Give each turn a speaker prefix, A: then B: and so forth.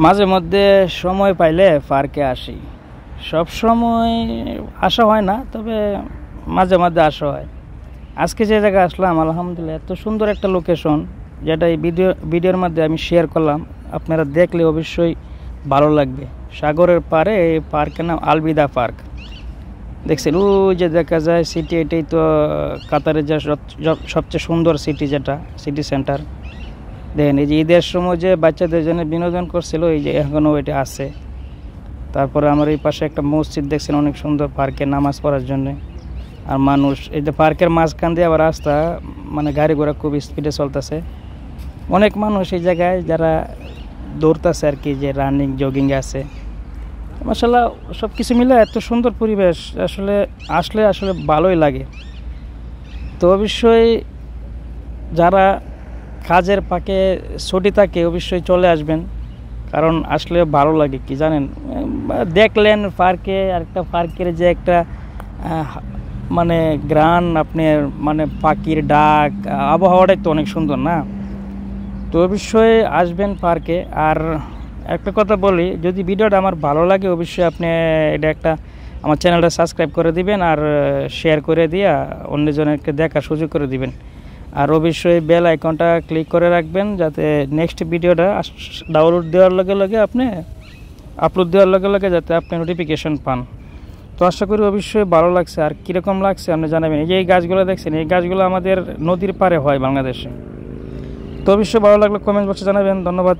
A: মাঝে মধ্যে সময় পাইলে পার্কে আসি। সব সময় আসা হয় না, তবে মাঝে মধ্যে আসা হয়। আজকে যে জায়গায় আসলাম, আলহামদুলিল্লাহ, এত সুন্দর একটা লোকেশন, যেটা এই ভিডিওর মধ্যে আমি শেয়ার করলাম। আপনারা দেখলে অবশ্যই ভালো লাগবে। সাগরের পাড়ে এই পার্কের নাম আলবিদা পার্ক। দেখছেন ওই যে দেখা যায় সিটি, এটাই তো কাতারের যে সবচেয়ে সুন্দর সিটি, যেটা সিটি সেন্টার। দেখেন এই যে ঈদের সময় যে বাচ্চাদের জন্য বিনোদন করছিল, এই যে এখনও ওইটা আছে। তারপরে আমার এই পাশে একটা মসজিদ দেখছেন, অনেক সুন্দর, পার্কে নামাজ পড়ার জন্য। আর মানুষ, এই যে পার্কের মাঝখান দিয়ে আবার রাস্তা, মানে গাড়ি ঘোড়া খুব স্পিডে চলতেছে। অনেক মানুষ এই জায়গায় যারা দৌড়তেছে আর কি, যে রানিং জগিং আছে। মাশাআল্লাহ, সব কিছু মিলে এত সুন্দর পরিবেশ, আসলে ভালোই লাগে। তো অবশ্যই যারা কাজের ফাঁকে ছুটি থাকে অবশ্যই চলে আসবেন, কারণ আসলে ভালো লাগে। কি জানেন, দেখলেন পার্কে, আরেকটা পার্কের যে একটা মানে গ্রান, আপনার মানে পাখির ডাক, আবহাওয়াটাই তো অনেক সুন্দর না? তো অবশ্যই আসবেন পার্কে। আর একটা কথা বলি, যদি ভিডিওটা আমার ভালো লাগে অবশ্যই আপনি এটা আমার চ্যানেলটা সাবস্ক্রাইব করে দিবেন, আর শেয়ার করে দিয়া অন্যজনকে দেখার সুযোগ করে দিবেন। আর অবশ্যই বেল আইকনটা ক্লিক করে রাখবেন, যাতে নেক্সট ভিডিওটা ডাউনলোড দেওয়ার লগে লগে আপলোড দেওয়ার লগে লগে যাতে আপনি নোটিফিকেশন পান। তো আশা করি অবশ্যই ভালো লাগছে। আর কীরকম লাগছে আপনি জানাবেন। এই গাছগুলো দেখছেন, এই গাছগুলো আমাদের নদীর পাড়ে হয় বাংলাদেশে। তো অবশ্যই ভালো লাগলে কমেন্ট বক্সে জানাবেন। ধন্যবাদ।